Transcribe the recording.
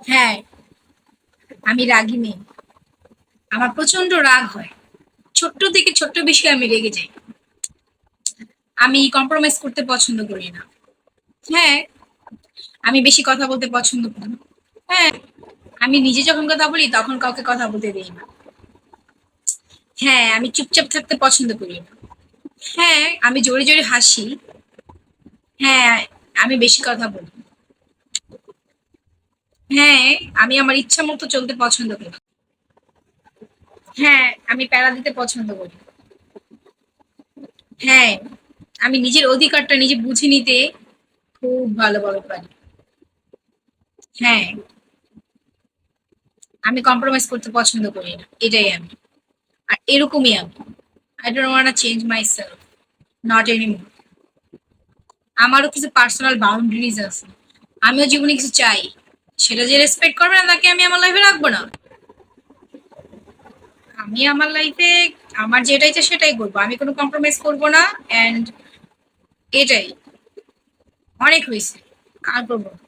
হ্যাঁ, আমি রাগী মেয়ে। আমার প্রচন্ড রাগ হয়। ছোট্ট থেকে ছোট্ট বিষয়ে আমি রেগে যাই। আমি কম্প্রোমাইজ করতে পছন্দ করি না। হ্যাঁ, আমি বেশি কথা বলতে পছন্দ করি না। হ্যাঁ, আমি নিজে যখন কথা বলি তখন কাউকে কথা বলতে দেই না। হ্যাঁ, আমি চুপচাপ থাকতে পছন্দ করি না। হ্যাঁ, আমি জোরে জোরে হাসি। হ্যাঁ, আমি বেশি কথা বলি। হ্যাঁ, আমি আমার ইচ্ছা মতো চলতে পছন্দ করি। হ্যাঁ, আমি প্যারা দিতে পছন্দ করি। হ্যাঁ, আমি নিজের অধিকারটা নিজে বুঝে নিতে খুব ভালোভাবে পারি। হ্যাঁ, আমি কম্প্রোমাইজ করতে পছন্দ করি না। এটাই আমি। আর এরকমই আমি। I don't wanna change myself. Not anymore. আমারও কিছু পার্সোনাল বাউন্ডারিজ আছে। আমিও জীবনে কিছু চাই। সেটা যে রেসপেক্ট করবে না তাকে আমি আমার লাইফে রাখবো না। আমি আমার লাইফে আমার যেটা ইচ্ছা সেটাই করবো। আমি কোনো কম্প্রোমাইজ করবো না। অ্যান্ড এটাই অনেক হয়েছে। আর করবো না।